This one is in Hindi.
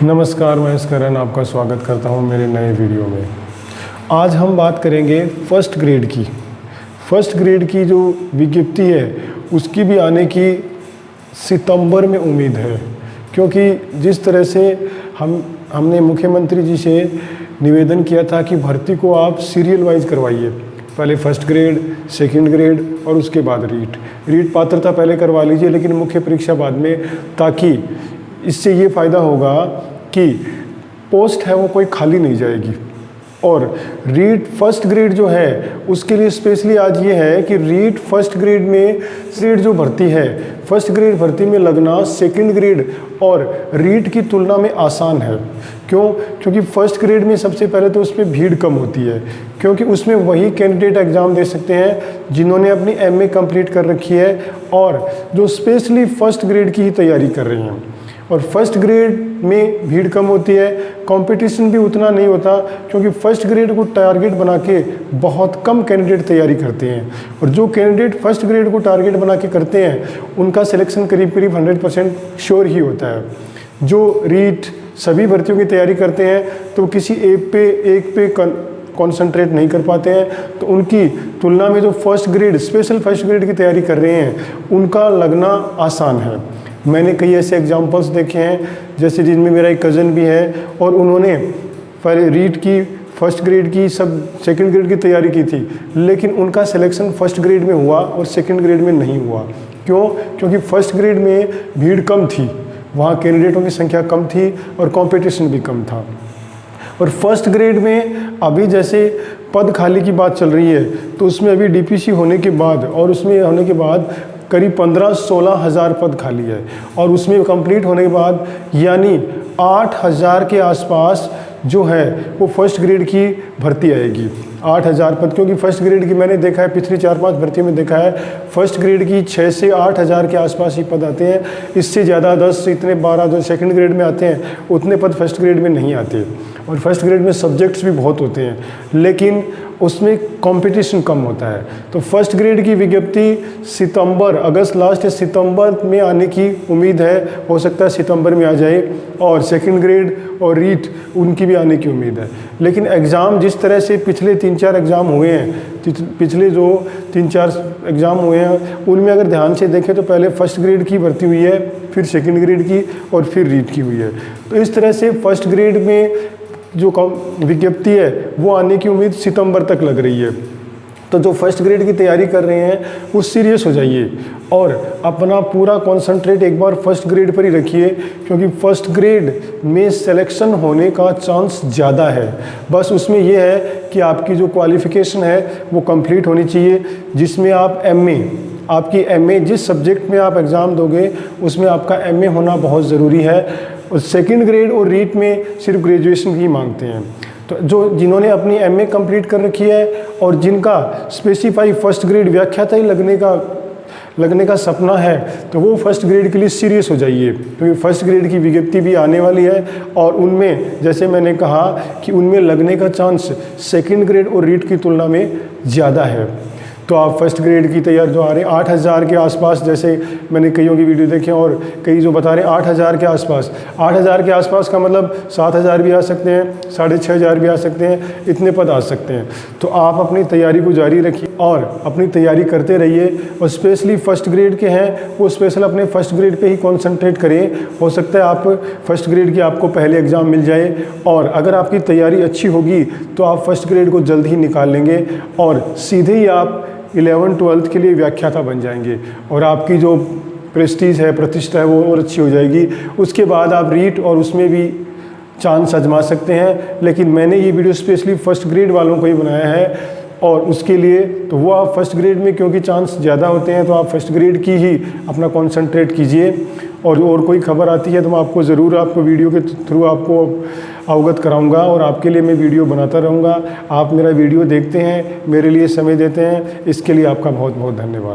नमस्कार, मैं करण आपका स्वागत करता हूं मेरे नए वीडियो में। आज हम बात करेंगे फर्स्ट ग्रेड की। फर्स्ट ग्रेड की जो विज्ञप्ति है उसकी भी आने की सितंबर में उम्मीद है, क्योंकि जिस तरह से हमने मुख्यमंत्री जी से निवेदन किया था कि भर्ती को आप सीरियल वाइज करवाइए, पहले फर्स्ट ग्रेड, सेकंड ग्रेड और उसके बाद रीट पात्रता पहले करवा लीजिए, लेकिन मुख्य परीक्षा बाद में, ताकि इससे ये फ़ायदा होगा कि पोस्ट है वो कोई खाली नहीं जाएगी। और रीट फर्स्ट ग्रेड जो है उसके लिए स्पेशली आज ये है कि रीट फर्स्ट ग्रेड में ग्रेड जो भर्ती है, फर्स्ट ग्रेड भर्ती में लगना सेकंड ग्रेड और रीट की तुलना में आसान है। क्यों? क्योंकि फर्स्ट ग्रेड में सबसे पहले तो उसमें भीड़ कम होती है, क्योंकि उसमें वही कैंडिडेट एग्ज़ाम दे सकते हैं जिन्होंने अपनी एमए कंप्लीट कर रखी है और जो स्पेशली फर्स्ट ग्रेड की ही तैयारी कर रही हैं। और फर्स्ट ग्रेड में भीड़ कम होती है, कंपटीशन भी उतना नहीं होता, क्योंकि फर्स्ट ग्रेड को टारगेट बना के बहुत कम कैंडिडेट तैयारी करते हैं। और जो कैंडिडेट फर्स्ट ग्रेड को टारगेट बना के करते हैं उनका सिलेक्शन करीब 100% श्योर ही होता है। जो रीट सभी भर्तियों की तैयारी करते हैं तो किसी एक पे कॉन्सेंट्रेट नहीं कर पाते हैं, तो उनकी तुलना में जो first grade, special first grade की तैयारी कर रहे हैं उनका लगना आसान है। मैंने कई ऐसे एग्जाम्पल्स देखे हैं, जैसे जिनमें मेरा एक कज़न भी है और उन्होंने पहले रीट की, फर्स्ट ग्रेड की, सब सेकंड ग्रेड की तैयारी की थी, लेकिन उनका सिलेक्शन फर्स्ट ग्रेड में हुआ और सेकंड ग्रेड में नहीं हुआ। क्यों? क्योंकि फर्स्ट ग्रेड में भीड़ कम थी, वहाँ कैंडिडेटों की संख्या कम थी और कंपटीशन भी कम था। और फर्स्ट ग्रेड में अभी जैसे पद खाली की बात चल रही है, तो उसमें अभी डीपीसी होने के बाद और उसमें होने के बाद करीब 15-16 हज़ार पद खाली है, और उसमें कंप्लीट होने के बाद यानी 8,000 के आसपास जो है वो फर्स्ट ग्रेड की भर्ती आएगी। 8,000 पद, क्योंकि फर्स्ट ग्रेड की मैंने देखा है, पिछली 4-5 भर्तियों में देखा है, फर्स्ट ग्रेड की 6 से 8,000 के आसपास ही पद आते हैं। इससे ज़्यादा 10 इतने 12 जो सेकंड ग्रेड में आते हैं उतने पद फर्स्ट ग्रेड में नहीं आते। और फर्स्ट ग्रेड में सब्जेक्ट्स भी बहुत होते हैं, लेकिन उसमें कंपटीशन कम होता है। तो फर्स्ट ग्रेड की विज्ञप्ति सितंबर, अगस्त लास्ट या सितंबर में आने की उम्मीद है, हो सकता है सितंबर में आ जाए। और सेकंड ग्रेड और रीट उनकी भी आने की उम्मीद है। लेकिन एग्ज़ाम जिस तरह से पिछले 3-4 एग्ज़ाम हुए हैं, पिछले जो 3-4 एग्ज़ाम हुए हैं उनमें अगर ध्यान से देखें तो पहले फर्स्ट ग्रेड की भर्ती हुई है, फिर सेकंड ग्रेड की और फिर रीट की हुई है। तो इस तरह से फर्स्ट ग्रेड में जो विज्ञप्ति है वो आने की उम्मीद सितंबर तक लग रही है। तो जो फर्स्ट ग्रेड की तैयारी कर रहे हैं वो सीरियस हो जाइए और अपना पूरा कंसंट्रेट एक बार फर्स्ट ग्रेड पर ही रखिए, क्योंकि फर्स्ट ग्रेड में सिलेक्शन होने का चांस ज़्यादा है। बस उसमें यह है कि आपकी जो क्वालिफ़िकेशन है वो कंप्लीट होनी चाहिए, जिसमें आप आपकी एमए जिस सब्जेक्ट में आप एग्ज़ाम दोगे उसमें आपका एमए होना बहुत ज़रूरी है। और सेकंड ग्रेड और रीट में सिर्फ ग्रेजुएशन ही मांगते हैं। तो जिन्होंने अपनी एमए कंप्लीट कर रखी है और जिनका स्पेसिफाई फर्स्ट ग्रेड व्याख्याता ही लगने का सपना है, तो वो फर्स्ट ग्रेड के लिए सीरियस हो जाइए, क्योंकि फर्स्ट ग्रेड की विज्ञप्ति भी आने वाली है और उनमें जैसे मैंने कहा कि उनमें लगने का चांस सेकंड ग्रेड और रीट की तुलना में ज़्यादा है। तो आप फर्स्ट ग्रेड की तैयारी जो आ रहे हैं 8,000 के आसपास, जैसे मैंने कईयों की वीडियो देखे और कई जो बता रहे हैं 8,000 के आसपास। 8,000 के आसपास का मतलब 7,000 भी आ सकते हैं, 6,500 भी आ सकते हैं, इतने पद आ सकते हैं। तो आप अपनी तैयारी को जारी रखिए और अपनी तैयारी करते रहिए। और स्पेशली फर्स्ट ग्रेड के हैं वो स्पेशल अपने फर्स्ट ग्रेड पे ही कॉन्सेंट्रेट करें। हो सकता है आप फर्स्ट ग्रेड की आपको पहले एग्ज़ाम मिल जाए, और अगर आपकी तैयारी अच्छी होगी तो आप फर्स्ट ग्रेड को जल्द ही निकाल लेंगे और सीधे ही आप 11th-12th के लिए व्याख्याता बन जाएंगे और आपकी जो प्रेस्टीज है, प्रतिष्ठा है, वो और अच्छी हो जाएगी। उसके बाद आप रीट और उसमें भी चांस आजमा सकते हैं। लेकिन मैंने ये वीडियो स्पेशली फर्स्ट ग्रेड वालों को ही बनाया है, और उसके लिए तो वो आप फर्स्ट ग्रेड में क्योंकि चांस ज़्यादा होते हैं तो आप फर्स्ट ग्रेड की ही अपना कॉन्सेंट्रेट कीजिए। और कोई खबर आती है तो मैं आपको ज़रूर आपको वीडियो के थ्रू आपको अवगत कराऊंगा और आपके लिए मैं वीडियो बनाता रहूँगा। आप मेरा वीडियो देखते हैं, मेरे लिए समय देते हैं, इसके लिए आपका बहुत बहुत धन्यवाद।